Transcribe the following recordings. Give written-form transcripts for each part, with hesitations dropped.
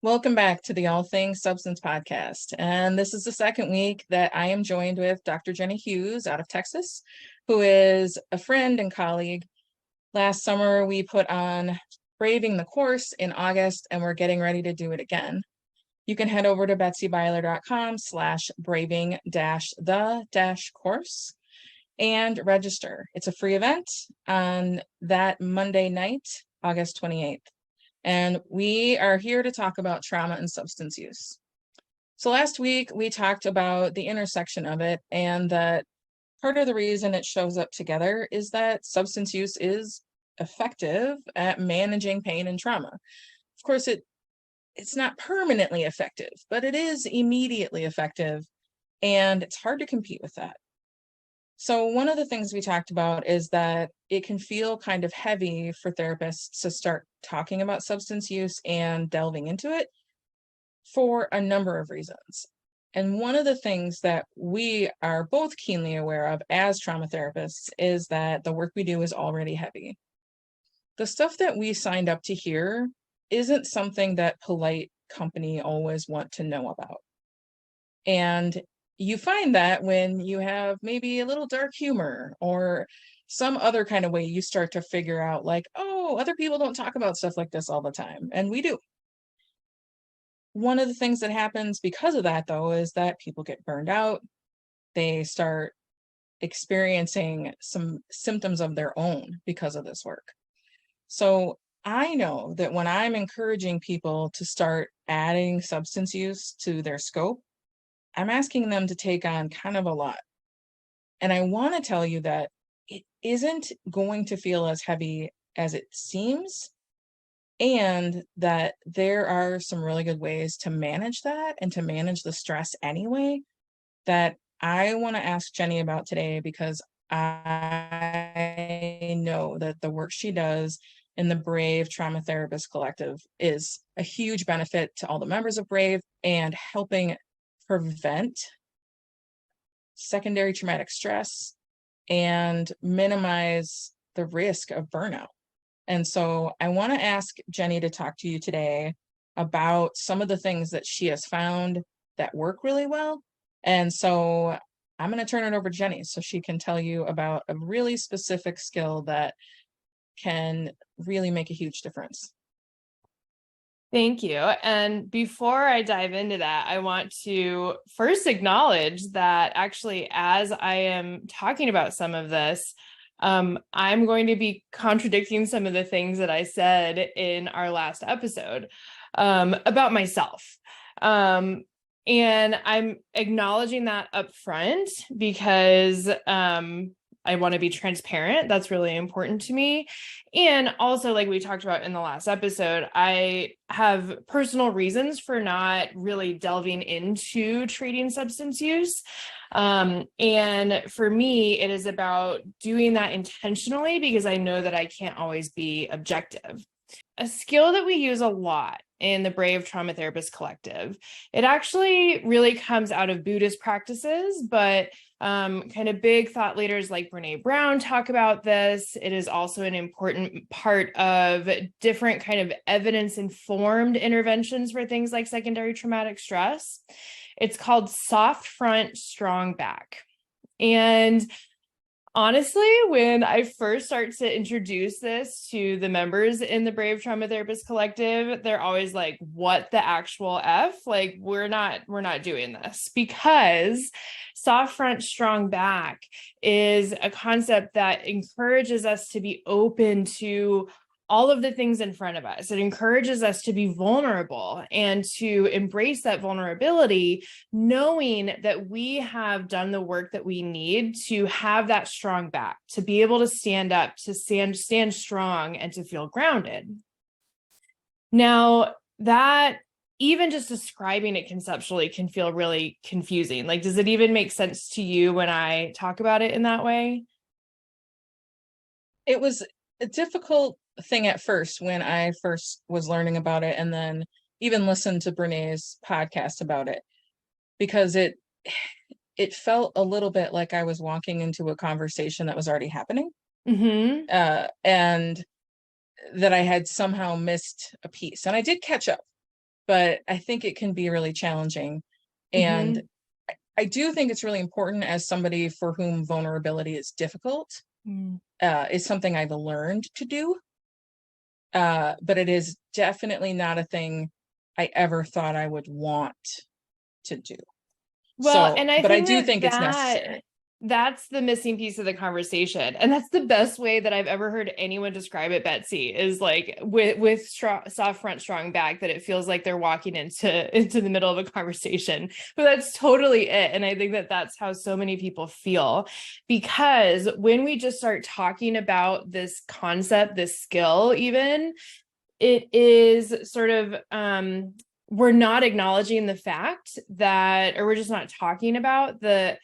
Welcome back to the All Things Substance podcast. And this is the second week that I am joined with Dr. Jenny Hughes out of Texas, who is a friend and colleague. Last summer, we put on Braving the Course in August, and we're getting ready to do it again. You can head over to betsybyler.com/braving-the-course and register. It's a free event on that Monday night, August 28th. And we are here to talk about trauma and substance use. So last week we talked about the intersection of it, and that part of the reason it shows up together is that substance use is effective at managing pain and trauma. Of course, it's not permanently effective, but it is immediately effective, and it's hard to compete with that. So one of the things we talked about is that it can feel kind of heavy for therapists to start talking about substance use and delving into it for a number of reasons. And one of the things that we are both keenly aware of as trauma therapists is that the work we do is already heavy. The stuff that we signed up to hear isn't something that polite company always want to know about. And you find that when you have maybe a little dark humor or some other kind of way you start to figure out like, oh, other people don't talk about stuff like this all the time. And we do. One of the things that happens because of that, though, is that people get burned out. They start experiencing some symptoms of their own because of this work. So I know that when I'm encouraging people to start adding substance use to their scope, I'm asking them to take on kind of a lot. And I want to tell you that it isn't going to feel as heavy as it seems, and that there are some really good ways to manage that and to manage the stress anyway that I want to ask Jenny about today, because I know that the work she does in the Brave Trauma Therapist Collective is a huge benefit to all the members of Brave and helping prevent secondary traumatic stress and minimize the risk of burnout. And so I want to ask Jenny to talk to you today about some of the things that she has found that work really well. And so I'm going to turn it over to Jenny so she can tell you about a really specific skill that can really make a huge difference. Thank you. And before I dive into that, I want to first acknowledge that actually, as I am talking about some of this, I'm going to be contradicting some of the things that I said in our last episode about myself. And I'm acknowledging that up front because I want to be transparent. That's really important to me. And also, like we talked about in the last episode, I have personal reasons for not really delving into treating substance use. And for me, it is about doing that intentionally because I know that I can't always be objective. A skill that we use a lot in the Brave Trauma Therapist Collective, it actually really comes out of Buddhist practices, but kind of big thought leaders like Brene Brown talk about this. It is also an important part of different kind of evidence-informed interventions for things like secondary traumatic stress. It's called soft front, strong back. And honestly, when I first start to introduce this to the members in the Brave Trauma Therapist Collective, they're always like, what the actual F? Like, we're not doing this, because soft front, strong back is a concept that encourages us to be open to all of the things in front of us. It encourages us to be vulnerable and to embrace that vulnerability, knowing that we have done the work that we need to have that strong back, to be able to stand up, to stand strong, and to feel grounded. Now, that even just describing it conceptually can feel really confusing. Like, does it even make sense to you when I talk about it in that way? It was a difficult thing at first when I first was learning about it, and then even listened to Brene's podcast about it, because it felt a little bit like I was walking into a conversation that was already happening, and that I had somehow missed a piece. And I did catch up, but I think it can be really challenging. And I do think it's really important, as somebody for whom vulnerability is difficult, is something I've learned to do. But it is definitely not a thing I ever thought I would want to do. Well, So, and I but I think do think it's necessary. that's the missing piece of the conversation. And that's the best way that I've ever heard anyone describe it, Betsy, is like with soft front, strong back, that it feels like they're walking into the middle of a conversation. But that's totally it. And I think that that's how so many people feel, because when we just start talking about this concept, this skill, even, it is sort of we're not acknowledging the fact that, or we're just not talking about the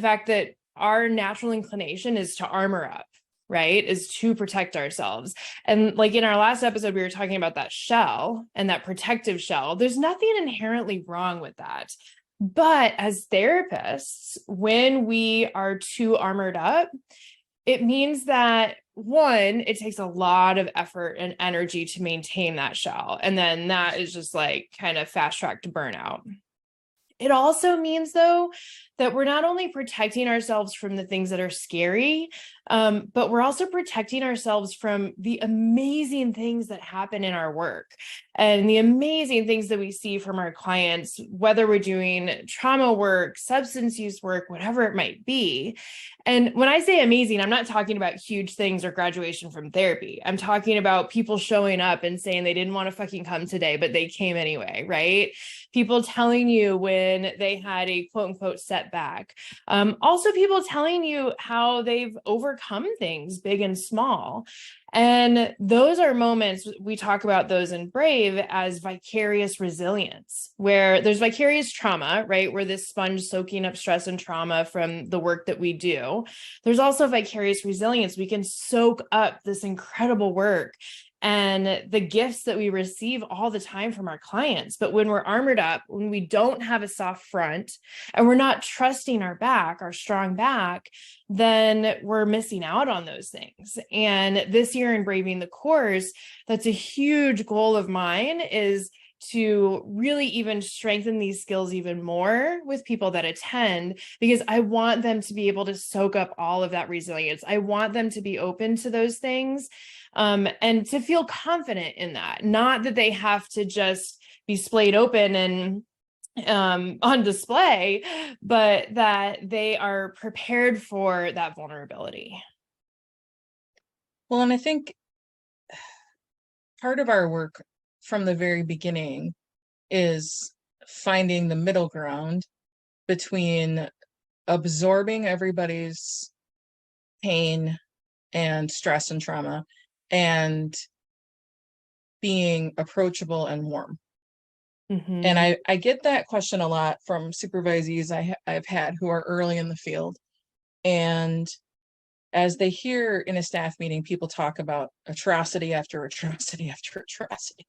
fact that our natural inclination is to armor up, right? Is to protect ourselves. And like in our last episode, we were talking about that shell and that protective shell. There's nothing inherently wrong with that. But as therapists, when we are too armored up, it means that, one, it takes a lot of effort and energy to maintain that shell. And then that is just like kind of fast track to burnout. It also means, though, that we're not only protecting ourselves from the things that are scary, but we're also protecting ourselves from the amazing things that happen in our work and the amazing things that we see from our clients, whether we're doing trauma work, substance use work, whatever it might be. And when I say amazing, I'm not talking about huge things or graduation from therapy. I'm talking about people showing up and saying they didn't want to fucking come today, but they came anyway, right? People telling you when they had a quote unquote setback. Also, people telling you how they've overcome things big and small. And those are moments, we talk about those in Brave as vicarious resilience, where there's vicarious trauma, right? We're this sponge soaking up stress and trauma from the work that we do. There's also vicarious resilience. We can soak up this incredible work and the gifts that we receive all the time from our clients. But when we're armored up, when we don't have a soft front, and we're not trusting our back, our strong back, then we're missing out on those things. And this year in Braving the Course, that's a huge goal of mine, is to really even strengthen these skills even more with people that attend, because I want them to be able to soak up all of that resilience. I want them to be open to those things, and to feel confident in that. Not that they have to just be splayed open and on display, but that they are prepared for that vulnerability. Well, and I think part of our work from the very beginning is finding the middle ground between absorbing everybody's pain and stress and trauma and being approachable and warm. And I get that question a lot from supervisees I've had who are early in the field. And as they hear in a staff meeting, people talk about atrocity after atrocity after atrocity,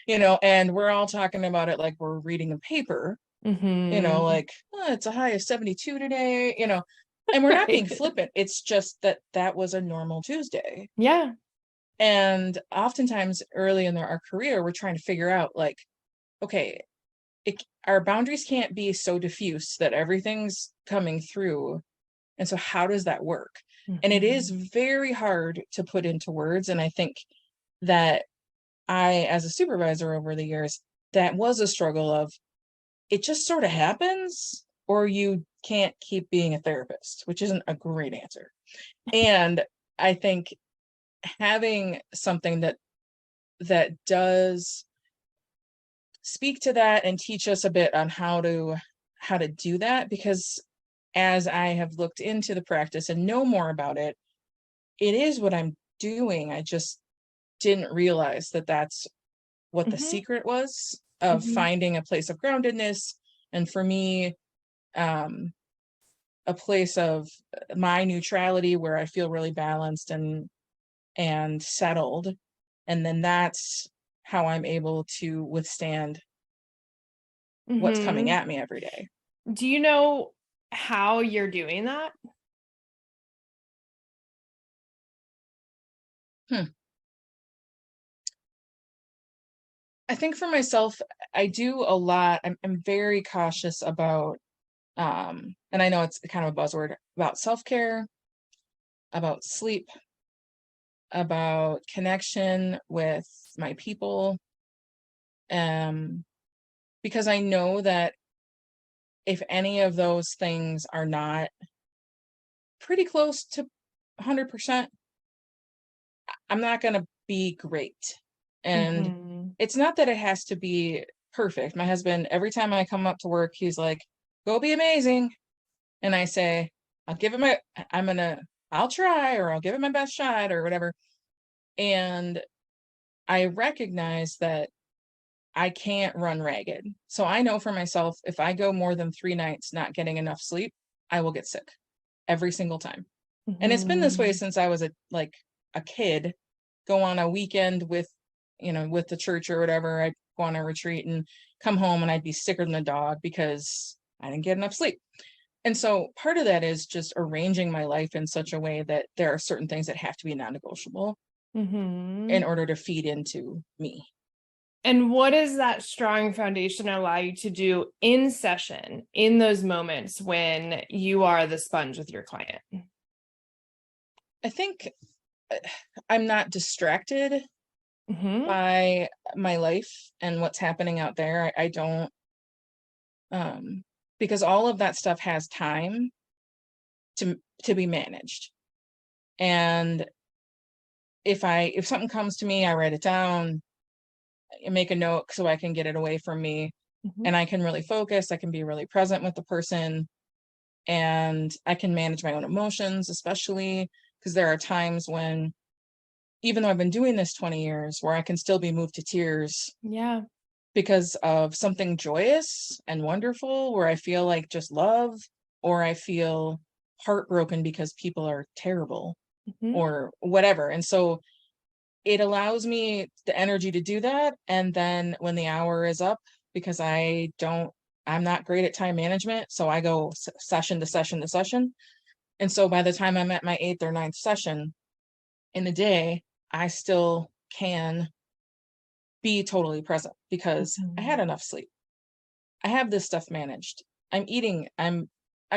and we're all talking about it like we're reading a paper, like, oh, it's a high of 72 today, and we're not being flippant. It's just that was a normal Tuesday. Yeah. And oftentimes early in our career, we're trying to figure out, like, okay, our boundaries can't be so diffuse that everything's coming through. And so how does that work? And it is very hard to put into words. And I think that as a supervisor over the years, that was a struggle of, it just sort of happens, or you can't keep being a therapist, which isn't a great answer. And I think having something that does speak to that and teach us a bit on how to do that, because as I have looked into the practice and know more about it, it is what I'm doing. I just didn't realize that that's what the secret was of finding a place of groundedness. And for me, a place of my neutrality where I feel really balanced and settled. And then that's how I'm able to withstand what's coming at me every day. Do you know how you're doing that? I think for myself, I do a lot. I'm very cautious about, and I know it's kind of a buzzword, about self-care, about sleep, about connection with my people. Because I know that if any of those things are not pretty close to 100%, I'm not going to be great. And Mhm. it's not that it has to be perfect. My husband, every time I come up to work, he's like, go be amazing. And I say, I'll give it my, I'm going to, I'll try, or I'll give it my best shot or whatever. And I recognize that I can't run ragged. So I know for myself, if I go more than 3 nights not getting enough sleep, I will get sick every single time. And it's been this way Mhm. since I was a kid. Go on a weekend with, with the church or whatever. I'd go on a retreat and come home and I'd be sicker than a dog because I didn't get enough sleep. And so part of that is just arranging my life in such a way that there are certain things that have to be non-negotiable in Mhm. order to feed into me. And what does that strong foundation allow you to do in session, in those moments when you are the sponge with your client? I think I'm not distracted Mhm. by my life and what's happening out there. I don't, because all of that stuff has time to be managed. And if something comes to me, I write it down, I make a note so I can get it away from me, Mhm. and I can really focus. I can be really present with the person, and I can manage my own emotions, especially because there are times when, even though I've been doing this 20 years, where I can still be moved to tears Yeah. because of something joyous and wonderful, where I feel like just love, or I feel heartbroken because people are terrible Mhm. or whatever. And so it allows me the energy to do that. And then when the hour is up, because I'm not great at time management. So I go session to session to session. And so by the time I'm at my 8th or 9th session in the day, I still can be totally present because I had Mhm. enough sleep. I have this stuff managed. I'm eating, I'm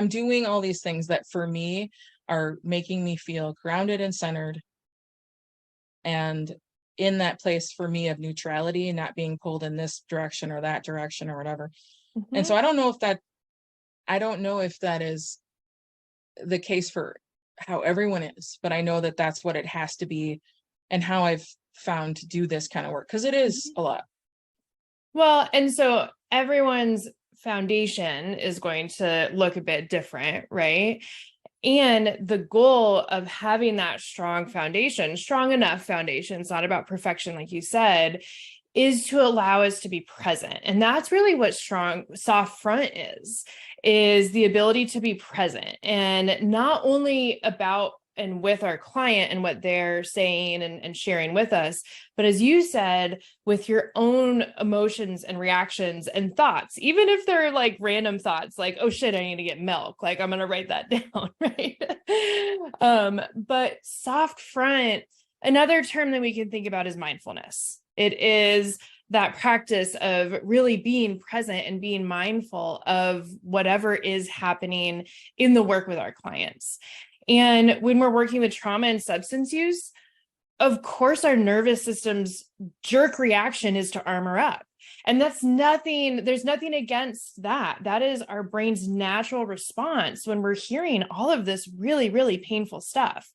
doing all these things that for me are making me feel grounded and centered and in that place for me of neutrality, not being pulled in this direction or that direction or whatever. And so Mhm. I don't know if that is the case for how everyone is, but I know that that's what it has to be and how I've found to do this kind of work because it is Mhm. a lot. Well, and so everyone's foundation is going to look a bit different, right? And the goal of having that strong foundation, strong enough foundation, it's not about perfection, like you said, is to allow us to be present. And that's really what strong soft front is the ability to be present and not only about and with our client and what they're saying and sharing with us, but as you said, with your own emotions and reactions and thoughts, even if they're like random thoughts, like, oh shit, I need to get milk. Like I'm going to write that down. Right. But soft front, another term that we can think about is mindfulness. It is that practice of really being present and being mindful of whatever is happening in the work with our clients. And when we're working with trauma and substance use, of course, our nervous system's jerk reaction is to armor up. And there's nothing against that. That is our brain's natural response when we're hearing all of this really, really painful stuff.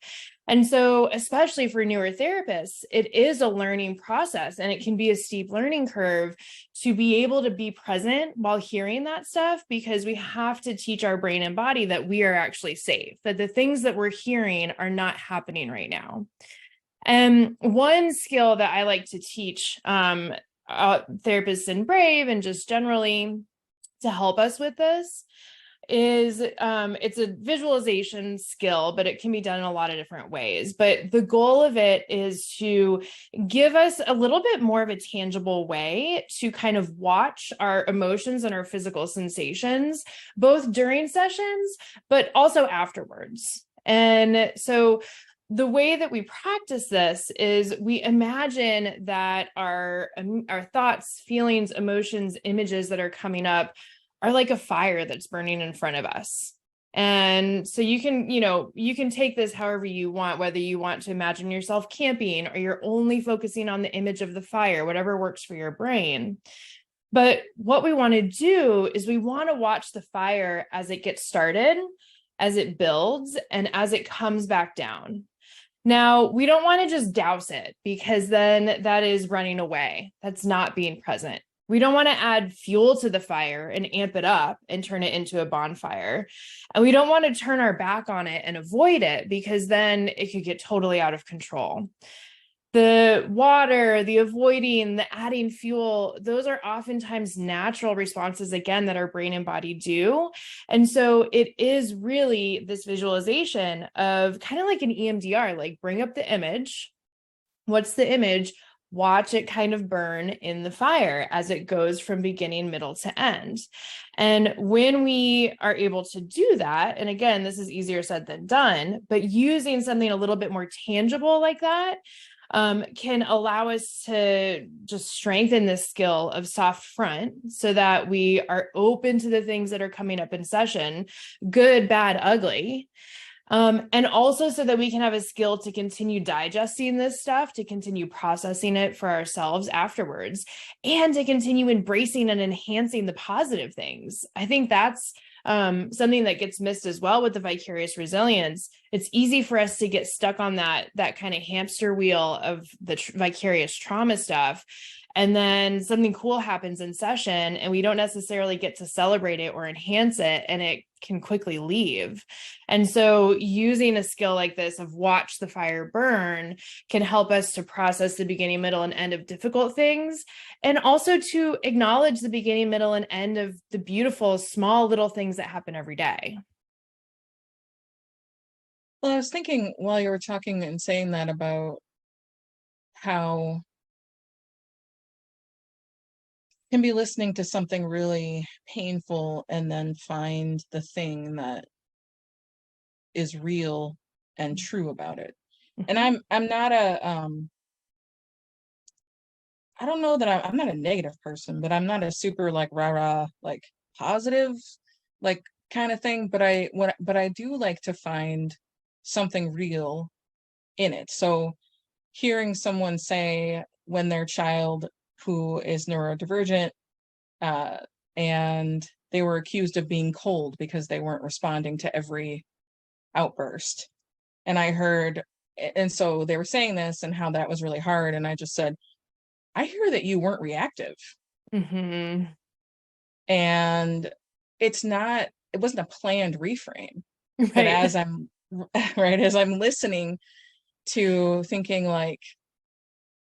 And so, especially for newer therapists, it is a learning process and it can be a steep learning curve to be able to be present while hearing that stuff, because we have to teach our brain and body that we are actually safe, that the things that we're hearing are not happening right now. And one skill that I like to teach therapists in Brave and just generally to help us with this is it's a visualization skill, but it can be done in a lot of different ways. But the goal of it is to give us a little bit more of a tangible way to kind of watch our emotions and our physical sensations, both during sessions, but also afterwards. And so the way that we practice this is we imagine that our thoughts, feelings, emotions, images that are coming up are like a fire that's burning in front of us. And so you can take this however you want, whether you want to imagine yourself camping or you're only focusing on the image of the fire, whatever works for your brain. But what we want to do is we want to watch the fire as it gets started, as it builds, and as it comes back down. Now, we don't want to just douse it because then that is running away. That's not being present. We don't want to add fuel to the fire and amp it up and turn it into a bonfire. And we don't want to turn our back on it and avoid it because then it could get totally out of control. The water, the avoiding, the adding fuel, those are oftentimes natural responses, again, that our brain and body do. And so it is really this visualization of kind of like an EMDR, like bring up the image. What's the image? Watch it kind of burn in the fire as it goes from beginning, middle to end. And when we are able to do that, and again, this is easier said than done, but using something a little bit more tangible like that, can allow us to just strengthen this skill of soft front so that we are open to the things that are coming up in session, good, bad, ugly. And also so that we can have a skill to continue digesting this stuff, to continue processing it for ourselves afterwards, and to continue embracing and enhancing the positive things. I think that's something that gets missed as well with the vicarious resilience. It's easy for us to get stuck on that kind of hamster wheel of the vicarious trauma stuff. And then something cool happens in session and we don't necessarily get to celebrate it or enhance it, and it can quickly leave. And so using a skill like this of watch the fire burn can help us to process the beginning, middle, and end of difficult things, and also to acknowledge the beginning, middle, and end of the beautiful, small little things that happen every day. Well, I was thinking while you were talking and saying that about how can be listening to something really painful and then find the thing that is real and true about it. And I'm not a I don't know that I'm not a negative person, but I'm not a super like rah-rah like positive like kind of thing, but I do like to find something real in it. So hearing someone say when their child who is neurodivergent and they were accused of being cold because they weren't responding to every outburst. And I heard, and so they were saying this and how that was really hard. And I just said, I hear that you weren't reactive. Mm-hmm. And it wasn't a planned reframe. Right. But as I'm listening to thinking like,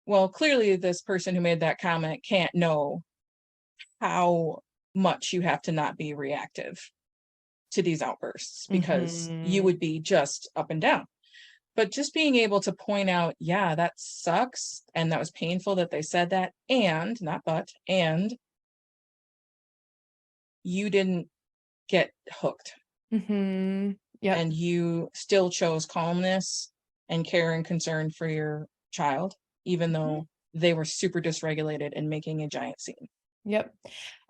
well, clearly this person who made that comment can't know how much you have to not be reactive to these outbursts because you would be just up and down. But just being able to point out, yeah, that sucks. And that was painful that they said that. And not but, and you didn't get hooked. Mm-hmm. Yep. And you still chose calmness and care and concern for your child, even though they were super dysregulated and making a giant scene. Yep.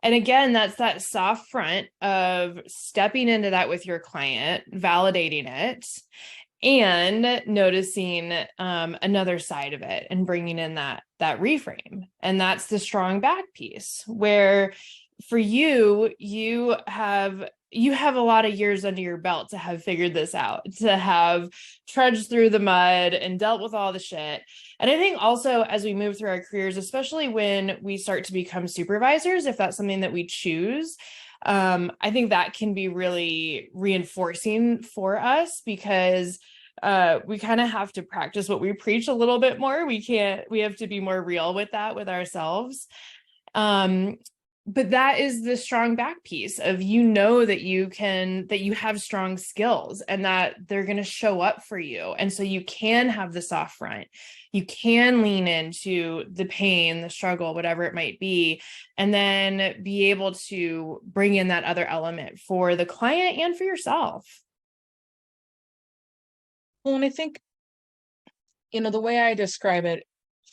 And again, that's that soft front of stepping into that with your client, validating it, and noticing another side of it and bringing in that reframe. And that's the strong back piece where for you, you have a lot of years under your belt to have figured this out, to have trudged through the mud and dealt with all the shit. And I think also as we move through our careers, especially when we start to become supervisors, if that's something that we choose, I think that can be really reinforcing for us because we kind of have to practice what we preach a little bit more. We have to be more real with that with ourselves. But that is the strong back piece of, that you have strong skills and that they're going to show up for you. And so you can have the soft front, you can lean into the pain, the struggle, whatever it might be, and then be able to bring in that other element for the client and for yourself. Well, and I think the way I describe it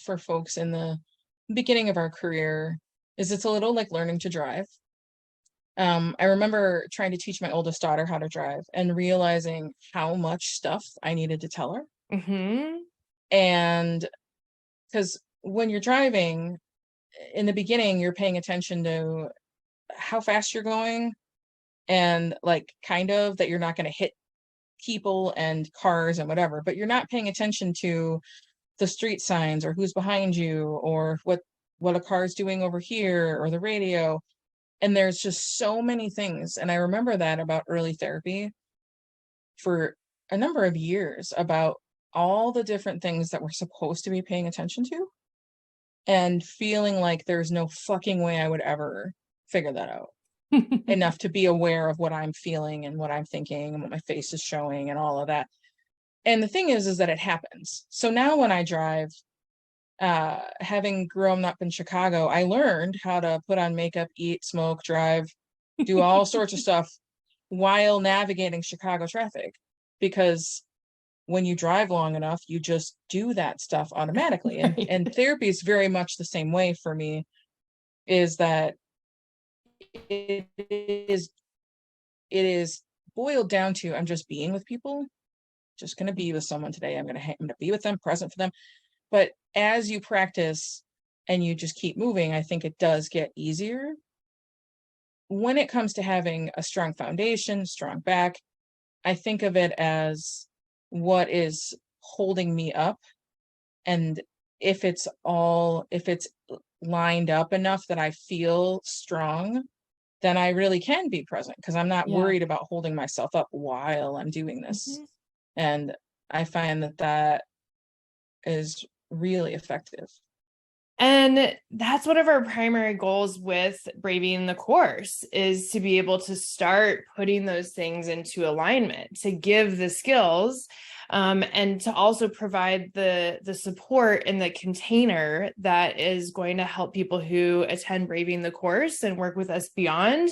for folks in the beginning of our career is it's a little like learning to drive. I remember trying to teach my oldest daughter how to drive and realizing how much stuff I needed to tell her. Mm-hmm. And because when you're driving, in the beginning, you're paying attention to how fast you're going and like kind of that you're not going to hit people and cars and whatever, but you're not paying attention to the street signs or who's behind you or what a car's doing over here or the radio. And there's just so many things. And I remember that about early therapy for a number of years, about all the different things that we're supposed to be paying attention to and feeling like there's no fucking way I would ever figure that out enough to be aware of what I'm feeling and what I'm thinking and what my face is showing and all of that. And the thing is that it happens. So now when I drive, having grown up in Chicago, I learned how to put on makeup, eat, smoke, drive, do all sorts of stuff while navigating Chicago traffic. Because when you drive long enough, you just do that stuff automatically. And therapy is very much the same way for me, is that it is boiled down to, I'm just being with people, just going to be with someone today. I'm going to be with them, present for them. But as you practice and you just keep moving, I think it does get easier. When it comes to having a strong foundation, strong back, I think of it as what is holding me up. And if it's lined up enough that I feel strong, then I really can be present because I'm not worried about holding myself up while I'm doing this. Mm-hmm. And I find that is really effective. And that's one of our primary goals with Braving the Course, is to be able to start putting those things into alignment, to give the skills, and to also provide the support and the container that is going to help people who attend Braving the Course and work with us beyond,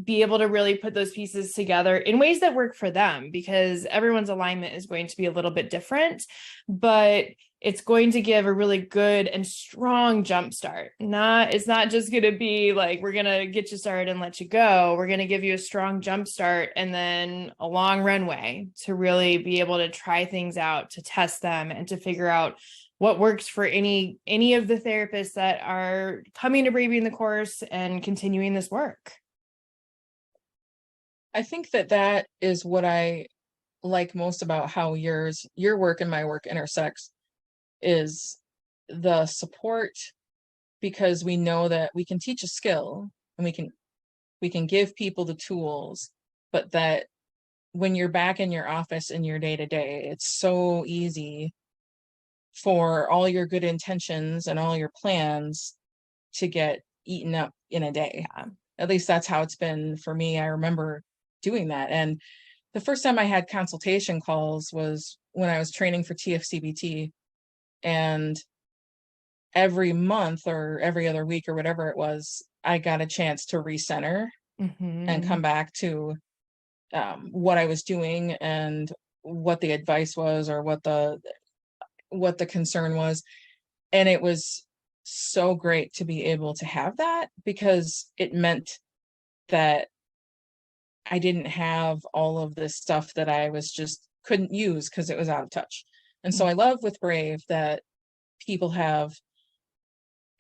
be able to really put those pieces together in ways that work for them, because everyone's alignment is going to be a little bit different, but it's going to give a really good and strong jump start. It's not just going to be like, we're going to get you started and let you go. We're going to give you a strong jump start and then a long runway to really be able to try things out, to test them, and to figure out what works for any of the therapists that are coming to Braving the Course and continuing this work. I think that is what I like most about how your work and my work intersects, is the support, because we know that we can teach a skill and we can give people the tools, but that when you're back in your office in your day-to-day, it's so easy for all your good intentions and all your plans to get eaten up in a day. Yeah. At least that's how it's been for me. I remember doing that. And the first time I had consultation calls was when I was training for TFCBT. And every month or every other week or whatever it was, I got a chance to recenter and come back to what I was doing and what the advice was, or what the concern was. And it was so great to be able to have that, because it meant that I didn't have all of this stuff that I was just couldn't use because it was out of touch. And so I love with Brave that people have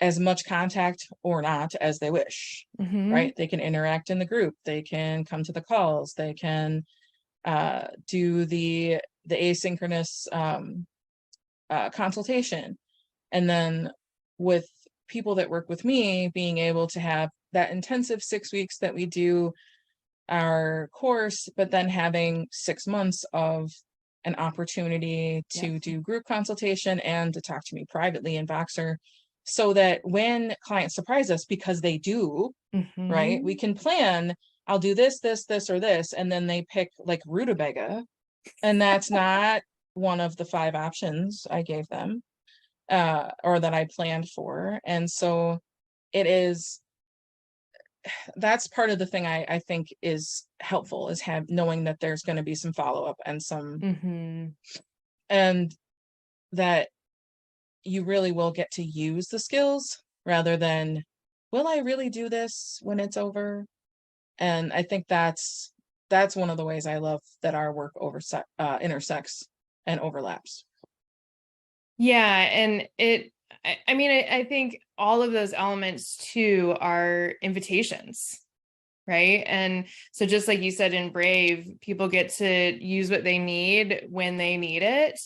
as much contact or not as they wish, right? They can interact in the group, they can come to the calls, they can do the asynchronous consultation. And then with people that work with me, being able to have that intensive 6 weeks that we do our course, but then having 6 months of an opportunity to do group consultation and to talk to me privately in Voxer, so that when clients surprise us, because they do, right? We can plan, I'll do this, or this, and then they pick like rutabaga, and that's not one of the 5 options I gave them, or that I planned for. And so that's part of the thing I think is helpful, is knowing that there's going to be some follow-up and some, and that you really will get to use the skills rather than, will I really do this when it's over? And I think that's one of the ways I love that our work intersects and overlaps. Yeah, and I mean, I think all of those elements too are invitations, right? And so just like you said in Brave, people get to use what they need when they need it.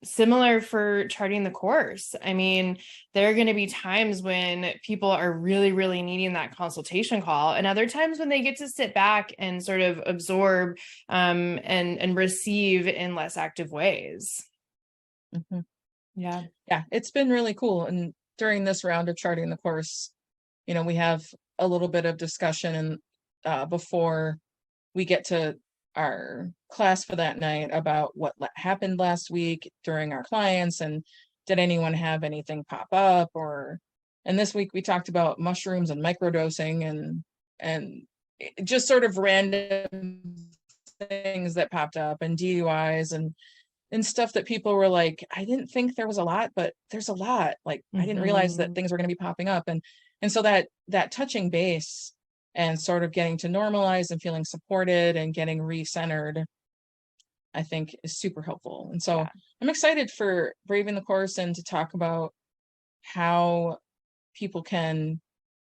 Similar for charting the course. I mean, there are going to be times when people are really, really needing that consultation call, and other times when they get to sit back and sort of absorb and receive in less active ways. Mm-hmm. Yeah. Yeah, it's been really cool. And during this round of charting the course, we have a little bit of discussion and before we get to our class for that night about what happened last week during our clients, and did anyone have anything pop up, and this week we talked about mushrooms and microdosing and just sort of random things that popped up, and DUIs and stuff that people were like, I didn't think there was a lot, but there's a lot. Like, I didn't realize that things were going to be popping up. And so that touching base and sort of getting to normalize and feeling supported and getting re-centered, I think is super helpful. And so I'm excited for Braving the Course and to talk about how people can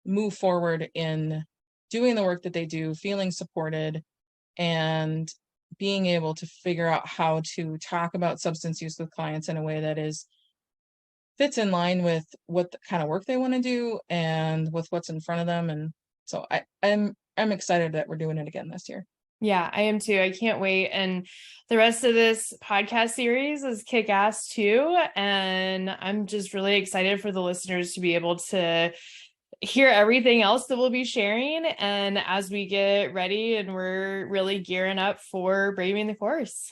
move forward in doing the work that they do, feeling supported, and being able to figure out how to talk about substance use with clients in a way that fits in line with what the kind of work they want to do and with what's in front of them. And so I'm excited that we're doing it again this year. Yeah, I am too. I can't wait. And the rest of this podcast series is kick-ass too. And I'm just really excited for the listeners to be able to hear everything else that we'll be sharing. And as we get ready and we're really gearing up for Braving the Course.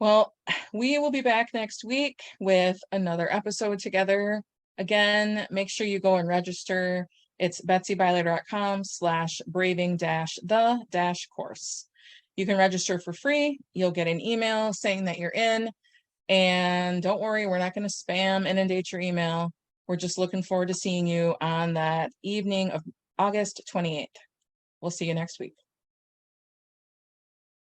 Well, we will be back next week with another episode together. Again, make sure you go and register. It's betsybyler.com/braving-the-course. You can register for free. You'll get an email saying that you're in. And don't worry, we're not going to spam inundate your email. We're just looking forward to seeing you on that evening of August 28th. We'll see you next week.